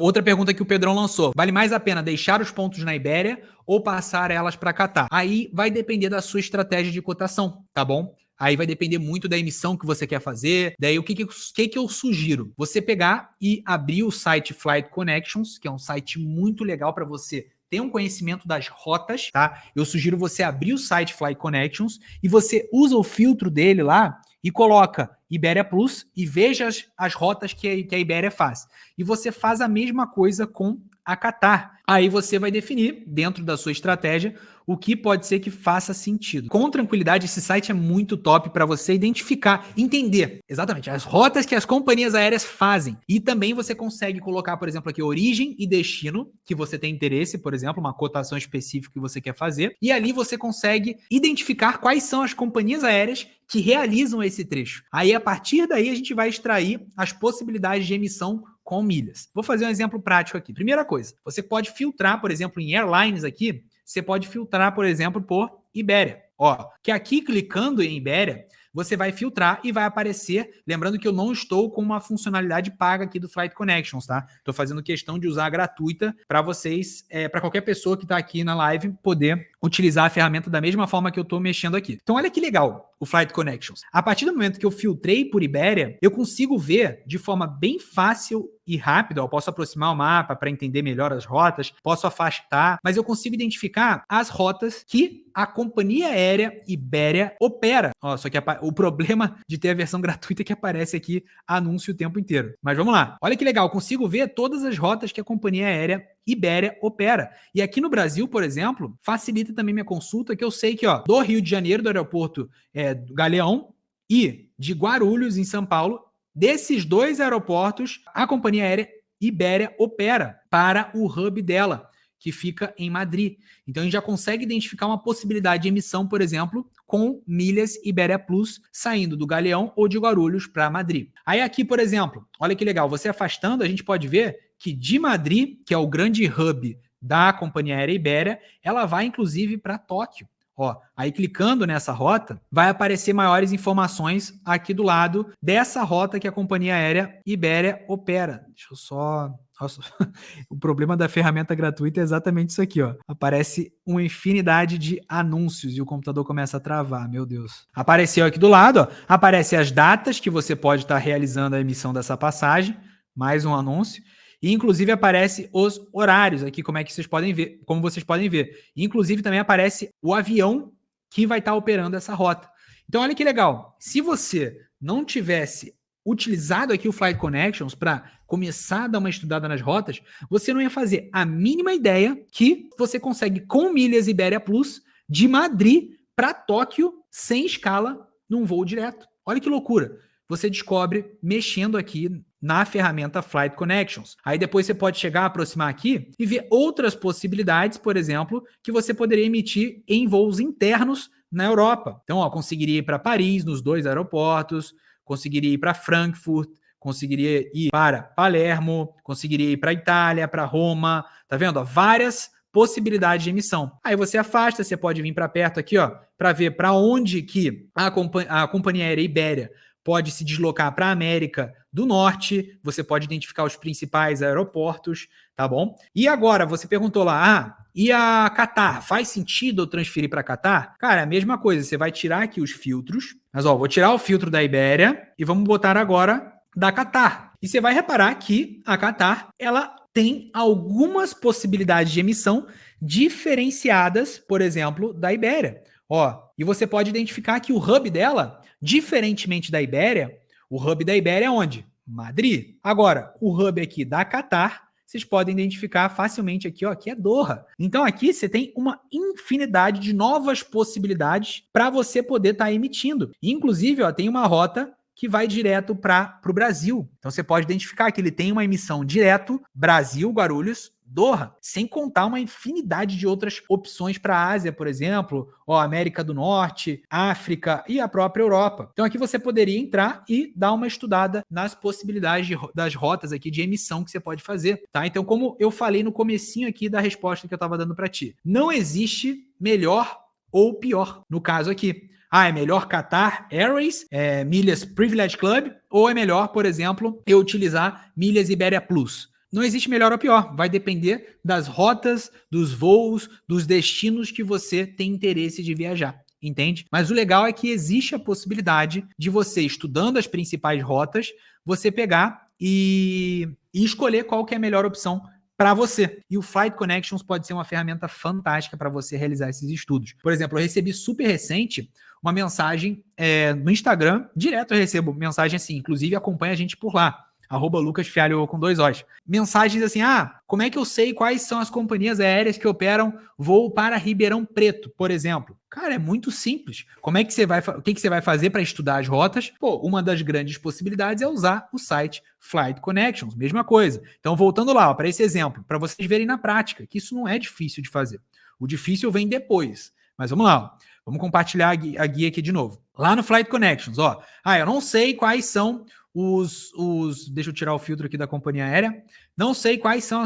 Outra pergunta que o Pedrão lançou: vale mais a pena deixar os pontos na Ibéria ou passar elas para Catar? Aí vai depender da sua estratégia de cotação, tá bom? Aí vai depender muito da emissão que você quer fazer. Daí o que eu sugiro? Você pegar e abrir o site Flight Connections, que é um site muito legal para você ter um conhecimento das rotas, tá? Eu sugiro você abrir o site Flight Connections e você usa o filtro dele lá e coloca Iberia Plus e veja as rotas que a Iberia faz. E você faz a mesma coisa com a Qatar. Aí você vai definir, dentro da sua estratégia, o que pode ser que faça sentido. Com tranquilidade, esse site é muito top para você identificar, entender exatamente as rotas que as companhias aéreas fazem. E também você consegue colocar, por exemplo, aqui origem e destino, que você tem interesse, por exemplo, uma cotação específica que você quer fazer. E ali você consegue identificar quais são as companhias aéreas que realizam esse trecho. Aí, a partir daí, a gente vai extrair as possibilidades de emissão com milhas. Vou fazer um exemplo prático aqui. Primeira coisa, você pode filtrar, por exemplo, em airlines aqui, você pode filtrar, por exemplo, por Iberia. Ó, que aqui clicando em Iberia, você vai filtrar e vai aparecer, lembrando que eu não estou com uma funcionalidade paga aqui do Flight Connections, tá? Estou fazendo questão de usar a gratuita para vocês, para qualquer pessoa que está aqui na live poder utilizar a ferramenta da mesma forma que eu estou mexendo aqui. Então olha que legal o Flight Connections. A partir do momento que eu filtrei por Iberia, eu consigo ver de forma bem fácil e rápida, eu posso aproximar o mapa para entender melhor as rotas, posso afastar, mas eu consigo identificar as rotas que a companhia aérea Iberia opera. Ó, só que o problema de ter a versão gratuita é que aparece aqui anúncio o tempo inteiro. Mas vamos lá. Olha que legal, eu consigo ver todas as rotas que a companhia aérea Iberia opera. E aqui no Brasil, por exemplo, facilita também minha consulta, que eu sei que, ó, do Rio de Janeiro, do aeroporto do Galeão, e de Guarulhos, em São Paulo, desses dois aeroportos, a companhia aérea Iberia opera para o hub dela, que fica em Madrid. Então a gente já consegue identificar uma possibilidade de emissão, por exemplo, com milhas Iberia Plus saindo do Galeão ou de Guarulhos para Madrid. Aí aqui, por exemplo, olha que legal, você afastando, a gente pode ver que de Madrid, que é o grande hub da companhia aérea Iberia, ela vai inclusive para Tóquio. Ó, aí clicando nessa rota, vai aparecer maiores informações aqui do lado dessa rota que a companhia aérea Iberia opera. Deixa eu só... Nossa, o problema da ferramenta gratuita é exatamente isso aqui, ó. Aparece uma infinidade de anúncios e o computador começa a travar, meu Deus. Apareceu aqui do lado, ó. Aparece as datas que você pode estar realizando a emissão dessa passagem, mais um anúncio. E inclusive aparece os horários aqui, como vocês podem ver. E, inclusive também aparece o avião que vai estar operando essa rota. Então olha que legal. Se você não tivesse utilizado aqui o Flight Connections para começar a dar uma estudada nas rotas, você não ia fazer a mínima ideia que você consegue com milhas Iberia Plus de Madrid para Tóquio sem escala num voo direto. Olha que loucura. Você descobre mexendo aqui na ferramenta Flight Connections. Aí depois você pode chegar, aproximar aqui e ver outras possibilidades, por exemplo, que você poderia emitir em voos internos na Europa. Então, ó, conseguiria ir para Paris, nos dois aeroportos, conseguiria ir para Frankfurt, conseguiria ir para Palermo, conseguiria ir para Itália, para Roma, tá vendo? Ó, várias possibilidades de emissão. Aí você afasta, você pode vir para perto aqui, ó, para ver para onde que a companhia aérea Iberia pode se deslocar para a América do Norte, você pode identificar os principais aeroportos, tá bom? E agora, você perguntou lá, e a Qatar, faz sentido eu transferir para Qatar? Cara, é a mesma coisa, você vai tirar aqui os filtros, mas ó, vou tirar o filtro da Iberia e vamos botar agora da Qatar. E você vai reparar que a Qatar, ela tem algumas possibilidades de emissão diferenciadas, por exemplo, da Iberia. Ó, e você pode identificar que o hub dela, diferentemente da Iberia, o hub da Iberia é onde? Madrid. Agora, o hub aqui da Qatar, vocês podem identificar facilmente aqui, ó, que é Doha. Então aqui você tem uma infinidade de novas possibilidades para você poder estar emitindo. Inclusive, ó, tem uma rota que vai direto para o Brasil. Então você pode identificar que ele tem uma emissão direto Brasil, Guarulhos, Doha, sem contar uma infinidade de outras opções para a Ásia, por exemplo, ó, América do Norte, África e a própria Europa. Então aqui você poderia entrar e dar uma estudada nas possibilidades das rotas aqui de emissão que você pode fazer, tá? Então, como eu falei no comecinho aqui da resposta que eu estava dando para ti, não existe melhor ou pior no caso aqui. É melhor Qatar Airways, milhas Privilege Club, ou é melhor, por exemplo, eu utilizar milhas Iberia Plus? Não existe melhor ou pior, vai depender das rotas, dos voos, dos destinos que você tem interesse de viajar, entende? Mas o legal é que existe a possibilidade de você, estudando as principais rotas, você pegar e escolher qual que é a melhor opção para você. E o Flight Connections pode ser uma ferramenta fantástica para você realizar esses estudos. Por exemplo, eu recebi super recente uma mensagem no Instagram, direto eu recebo mensagem assim, inclusive acompanha a gente por lá. @lucasfialho com 2 Os. Mensagens assim, como é que eu sei quais são as companhias aéreas que operam voo para Ribeirão Preto, por exemplo? Cara, é muito simples. Como é que você vai, o que você vai fazer para estudar as rotas? Pô, uma das grandes possibilidades é usar o site Flight Connections, mesma coisa. Então, voltando lá, para esse exemplo, para vocês verem na prática, que isso não é difícil de fazer. O difícil vem depois. Mas vamos lá, ó. Vamos compartilhar a guia aqui de novo. Lá no Flight Connections, ó. Eu não sei quais são deixa eu tirar o filtro aqui da companhia aérea. Não sei quais são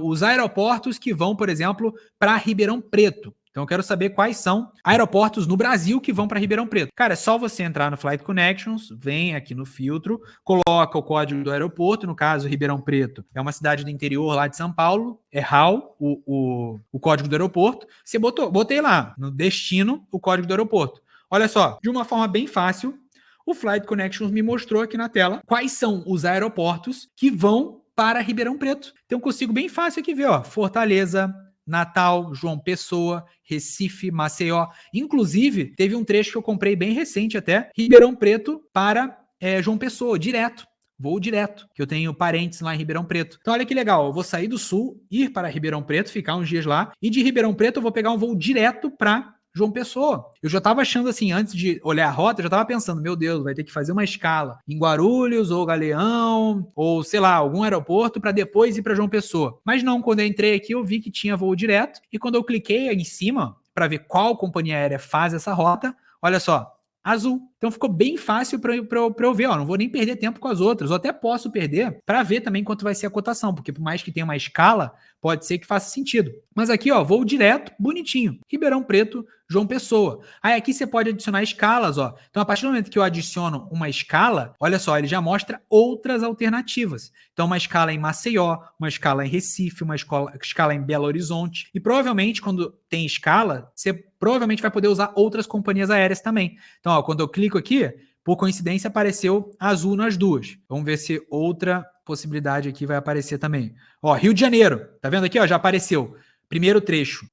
os aeroportos que vão, por exemplo, para Ribeirão Preto. Então eu quero saber quais são aeroportos no Brasil que vão para Ribeirão Preto. Cara, é só você entrar no Flight Connections, vem aqui no filtro, coloca o código do aeroporto, no caso Ribeirão Preto é uma cidade do interior lá de São Paulo, é RAL, o código do aeroporto. Você botei lá no destino o código do aeroporto. Olha só, de uma forma bem fácil, o Flight Connections me mostrou aqui na tela quais são os aeroportos que vão para Ribeirão Preto. Então eu consigo bem fácil aqui ver, ó, Fortaleza, Natal, João Pessoa, Recife, Maceió. Inclusive, teve um trecho que eu comprei bem recente até, Ribeirão Preto para João Pessoa, direto. Voo direto, que eu tenho parentes lá em Ribeirão Preto. Então olha que legal, eu vou sair do sul, ir para Ribeirão Preto, ficar uns dias lá, e de Ribeirão Preto eu vou pegar um voo direto para João Pessoa. Eu já tava achando assim, antes de olhar a rota, eu já tava pensando, meu Deus, vai ter que fazer uma escala em Guarulhos ou Galeão, ou sei lá, algum aeroporto para depois ir para João Pessoa. Mas não, quando eu entrei aqui, eu vi que tinha voo direto, e quando eu cliquei aí em cima para ver qual companhia aérea faz essa rota, olha só, Azul. Então ficou bem fácil para eu ver, ó, não vou nem perder tempo com as outras, ou até posso perder para ver também quanto vai ser a cotação, porque por mais que tenha uma escala, pode ser que faça sentido. Mas aqui, ó, voo direto, bonitinho, Ribeirão Preto, João Pessoa. Aí aqui você pode adicionar escalas, ó. Então a partir do momento que eu adiciono uma escala, olha só, ele já mostra outras alternativas. Então uma escala em Maceió, uma escala em Recife, uma escala em Belo Horizonte. E provavelmente quando tem escala, você provavelmente vai poder usar outras companhias aéreas também. Então, ó, quando eu clico aqui, por coincidência apareceu azul nas duas. Vamos ver se outra possibilidade aqui vai aparecer também. Ó, Rio de Janeiro, tá vendo aqui, ó, já apareceu. Primeiro trecho,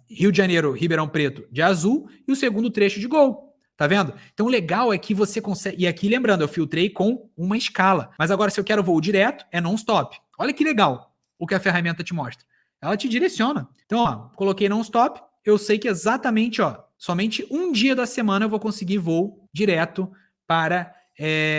Rio de Janeiro, Ribeirão Preto, de azul, e o segundo trecho de Gol. Tá vendo? Então o legal é que você consegue... E aqui, lembrando, eu filtrei com uma escala. Mas agora, se eu quero voo direto, é non-stop. Olha que legal o que a ferramenta te mostra. Ela te direciona. Então, ó, coloquei non-stop, eu sei que exatamente, ó, somente um dia da semana eu vou conseguir voo direto para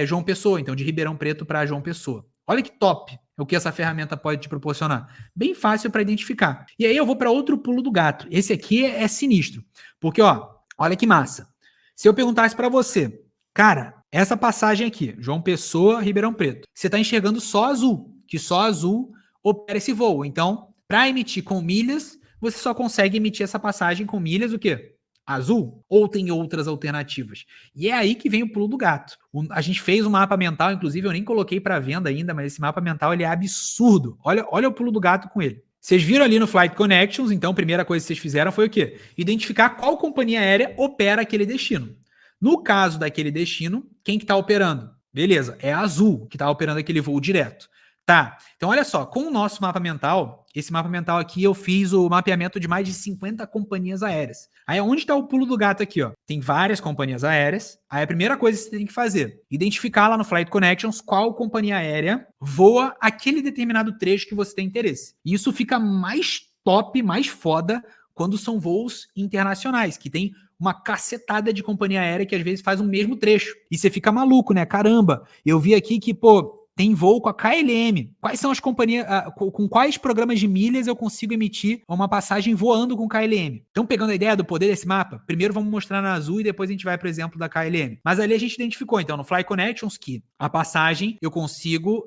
João Pessoa. Então, de Ribeirão Preto para João Pessoa. Olha que top o que essa ferramenta pode te proporcionar. Bem fácil para identificar. E aí eu vou para outro pulo do gato. Esse aqui é sinistro. Porque, ó, olha que massa. Se eu perguntasse para você, cara, essa passagem aqui, João Pessoa, Ribeirão Preto, você está enxergando só azul, que só azul opera esse voo. Então, para emitir com milhas, você só consegue emitir essa passagem com milhas o quê? Azul? Ou tem outras alternativas? E é aí que vem o pulo do gato. A gente fez um mapa mental, inclusive eu nem coloquei para venda ainda, mas esse mapa mental ele é absurdo. Olha o pulo do gato com ele. Vocês viram ali no Flight Connections, então a primeira coisa que vocês fizeram foi o quê? Identificar qual companhia aérea opera aquele destino. No caso daquele destino, quem que está operando? Beleza, é a Azul que está operando aquele voo direto. Tá, então olha só, com o nosso mapa mental, esse mapa mental aqui eu fiz o mapeamento de mais de 50 companhias aéreas. Aí onde está o pulo do gato aqui, ó? Tem várias companhias aéreas. Aí a primeira coisa que você tem que fazer, identificar lá no Flight Connections qual companhia aérea voa aquele determinado trecho que você tem interesse. E isso fica mais top, mais foda quando são voos internacionais, que tem uma cacetada de companhia aérea que às vezes faz o mesmo trecho. E você fica maluco, né? Caramba, eu vi aqui que, pô, tem voo com a KLM. Quais são as companhias, com quais programas de milhas eu consigo emitir uma passagem voando com KLM? Então, pegando a ideia do poder desse mapa, primeiro vamos mostrar na Azul e depois a gente vai para o exemplo da KLM. Mas ali a gente identificou, então, no Fly Connections, que a passagem eu consigo...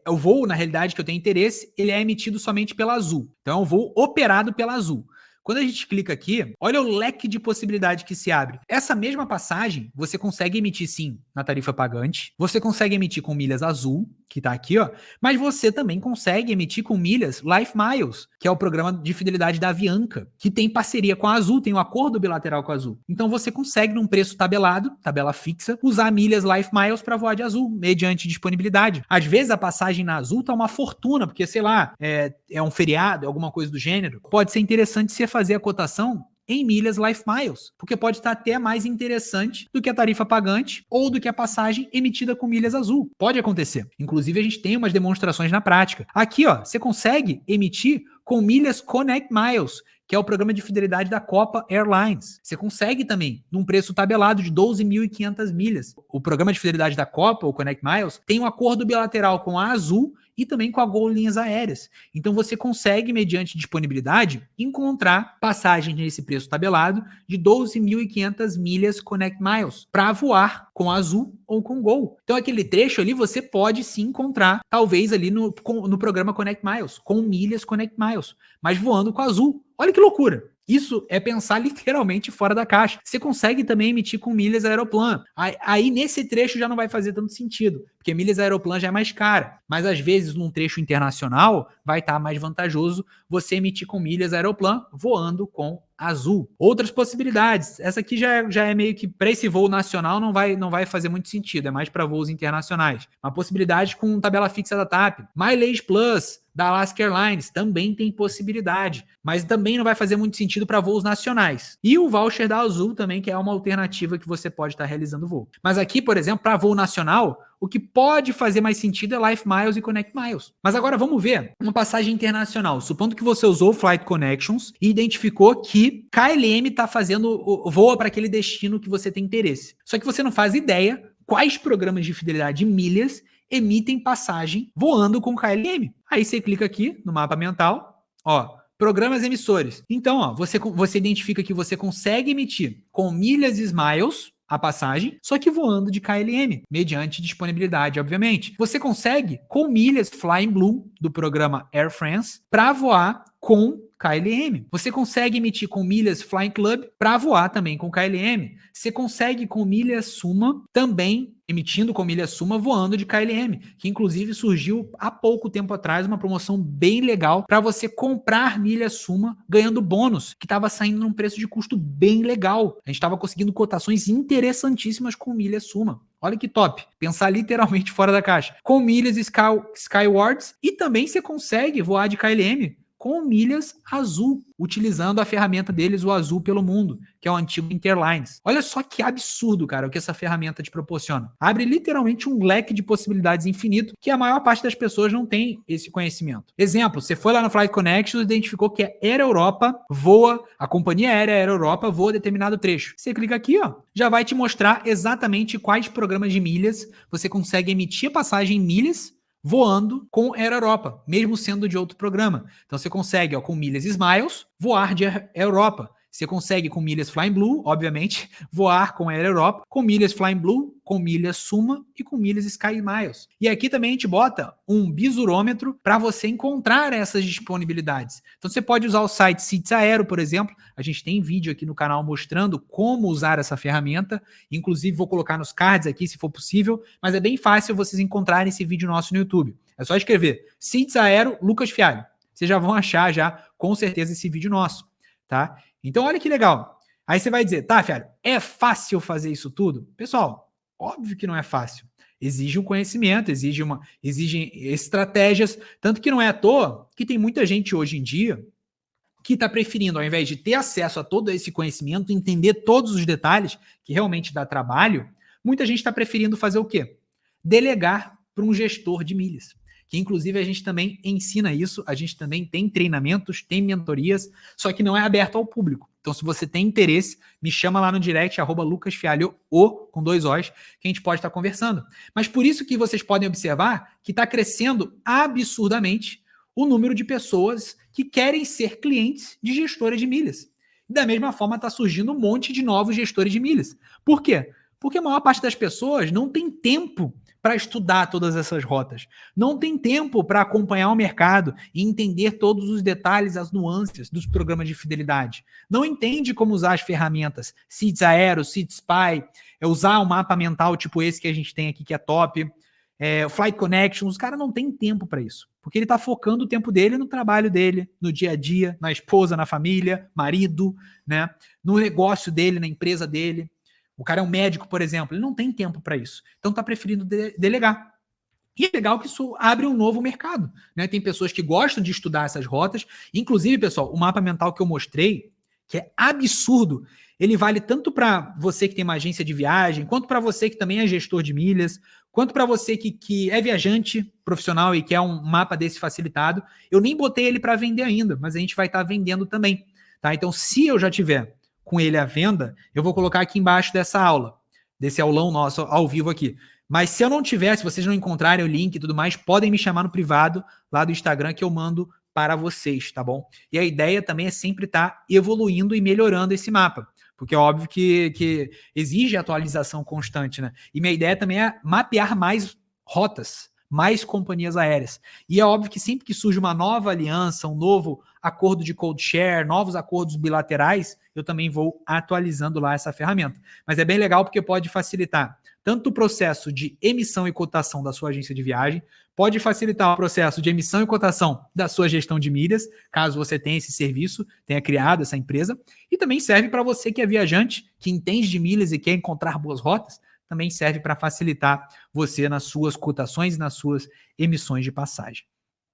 o voo, na realidade, que eu tenho interesse, ele é emitido somente pela Azul. Então, é um voo operado pela Azul. Quando a gente clica aqui, olha o leque de possibilidade que se abre. Essa mesma passagem, você consegue emitir sim na tarifa pagante, você consegue emitir com milhas azul, que tá aqui, ó, mas você também consegue emitir com milhas Life Miles, que é o programa de fidelidade da Avianca, que tem parceria com a Azul, tem um acordo bilateral com a Azul. Então você consegue, num preço tabelado, tabela fixa, usar milhas Life Miles para voar de Azul, mediante disponibilidade. Às vezes a passagem na Azul tá uma fortuna, porque, sei lá, é um feriado, alguma coisa do gênero. Pode ser interessante você fazer a cotação em milhas Life Miles, porque pode estar até mais interessante do que a tarifa pagante ou do que a passagem emitida com milhas azul. Pode acontecer. Inclusive, a gente tem umas demonstrações na prática. Aqui, ó, você consegue emitir com milhas Connect Miles, que é o programa de fidelidade da Copa Airlines. Você consegue também, num preço tabelado de 12.500 milhas. O programa de fidelidade da Copa, o Connect Miles, tem um acordo bilateral com a Azul e também com a Gol Linhas Aéreas. Então você consegue, mediante disponibilidade, encontrar passagens nesse preço tabelado de 12.500 milhas Connect Miles para voar com a Azul ou com Gol. Então aquele trecho ali você pode sim encontrar, talvez ali no programa Connect Miles, com milhas Connect Miles, mas voando com a Azul. Olha que loucura! Isso é pensar literalmente fora da caixa. Você consegue também emitir com milhas Aeroplan. Aí nesse trecho já não vai fazer tanto sentido, porque milhas Aeroplan já é mais cara. Mas às vezes num trecho internacional vai estar mais vantajoso você emitir com milhas Aeroplan voando com Azul. Outras possibilidades. Essa aqui já é meio que para esse voo nacional não vai fazer muito sentido. É mais para voos internacionais. Uma possibilidade com tabela fixa da TAP. Mileage Plus da Alaska Airlines também tem possibilidade, mas também não vai fazer muito sentido para voos nacionais. E o voucher da Azul também, que é uma alternativa que você pode estar realizando voo. Mas aqui, por exemplo, para voo nacional, o que pode fazer mais sentido é Life Miles e Connect Miles. Mas agora vamos ver uma passagem internacional. Supondo que você usou o Flight Connections e identificou que KLM está fazendo voa para aquele destino que você tem interesse. Só que você não faz ideia quais programas de fidelidade de milhas emitem passagem voando com KLM. Aí você clica aqui no mapa mental, ó, programas emissores. Então, ó, você identifica que você consegue emitir com milhas Smiles a passagem, só que voando de KLM, mediante disponibilidade, obviamente. Você consegue com milhas Flying Blue do programa Air France para voar com KLM. Você consegue emitir com milhas Flying Club para voar também com KLM. Você consegue com milhas Suma também emitindo com milhas Suma voando de KLM, que inclusive surgiu há pouco tempo atrás uma promoção bem legal para você comprar milhas Suma ganhando bônus, que estava saindo num preço de custo bem legal. A gente estava conseguindo cotações interessantíssimas com milhas Suma. Olha que top. Pensar literalmente fora da caixa. Com milhas Skywards e também você consegue voar de KLM com milhas Azul, utilizando a ferramenta deles, o Azul pelo Mundo, que é o antigo Interlines. Olha só que absurdo, cara, o que essa ferramenta te proporciona. Abre literalmente um leque de possibilidades infinito que a maior parte das pessoas não tem esse conhecimento. Exemplo, você foi lá no Flight Connections e identificou que a Air Europa voa, a companhia aérea Air Europa voa determinado trecho. Você clica aqui, ó, já vai te mostrar exatamente quais programas de milhas você consegue emitir a passagem em milhas voando com Air Europa, mesmo sendo de outro programa. Então você consegue, ó, com milhas Smiles, voar de Air Europa. Você consegue com milhas Flying Blue, obviamente, voar com Air Europa, com milhas Flying Blue, com milhas Suma e com milhas Sky Miles. E aqui também a gente bota um bisurômetro para você encontrar essas disponibilidades. Então você pode usar o site Seats Aero, por exemplo. A gente tem vídeo aqui no canal mostrando como usar essa ferramenta. Inclusive vou colocar nos cards aqui se for possível, mas é bem fácil vocês encontrarem esse vídeo nosso no YouTube. É só escrever Seats Aero Lucas Fialho. Vocês já vão achar já com certeza esse vídeo nosso, tá? Então, olha que legal. Aí você vai dizer, tá, Fialho, é fácil fazer isso tudo? Pessoal, óbvio que não é fácil. Exige um conhecimento, exigem estratégias. Tanto que não é à toa que tem muita gente hoje em dia que está preferindo, ao invés de ter acesso a todo esse conhecimento, entender todos os detalhes, que realmente dá trabalho, muita gente está preferindo fazer o quê? Delegar para um gestor de milhas. Que inclusive a gente também ensina isso, a gente também tem treinamentos, tem mentorias, só que não é aberto ao público. Então, se você tem interesse, me chama lá no direct, @lucasfialho, com 2 Os, que a gente pode estar conversando. Mas por isso que vocês podem observar que está crescendo absurdamente o número de pessoas que querem ser clientes de gestores de milhas. E da mesma forma está surgindo um monte de novos gestores de milhas. Por quê? Porque a maior parte das pessoas não tem tempo para estudar todas essas rotas. Não tem tempo para acompanhar o mercado e entender todos os detalhes, as nuances dos programas de fidelidade. Não entende como usar as ferramentas, Seeds Aero, Seeds Spy, usar um mapa mental tipo esse que a gente tem aqui, que é top, Flight Connection. Os caras não têm tempo para isso, porque ele está focando o tempo dele no trabalho dele, no dia a dia, na esposa, na família, marido, né, no negócio dele, na empresa dele. O cara é um médico, por exemplo, ele não tem tempo para isso. Então está preferindo delegar. E é legal que isso abre um novo mercado, né? Tem pessoas que gostam de estudar essas rotas. Inclusive, pessoal, o mapa mental que eu mostrei, que é absurdo, ele vale tanto para você que tem uma agência de viagem, quanto para você que também é gestor de milhas, quanto para você que é viajante profissional e quer um mapa desse facilitado. Eu nem botei ele para vender ainda, mas a gente vai estar vendendo também, tá? Então, se eu já tiver com ele à venda, eu vou colocar aqui embaixo dessa aula, desse aulão nosso ao vivo aqui. Mas se eu não tiver, se vocês não encontrarem o link e tudo mais, podem me chamar no privado lá do Instagram que eu mando para vocês, tá bom? E a ideia também é sempre estar evoluindo e melhorando esse mapa, porque é óbvio que exige atualização constante, né? E minha ideia também é mapear mais rotas, mais companhias aéreas. E é óbvio que sempre que surge uma nova aliança, um novo acordo de code share, novos acordos bilaterais, eu também vou atualizando lá essa ferramenta. Mas é bem legal porque pode facilitar tanto o processo de emissão e cotação da sua agência de viagem, pode facilitar o processo de emissão e cotação da sua gestão de milhas, caso você tenha esse serviço, tenha criado essa empresa, e também serve para você que é viajante, que entende de milhas e quer encontrar boas rotas, também serve para facilitar você nas suas cotações e nas suas emissões de passagem.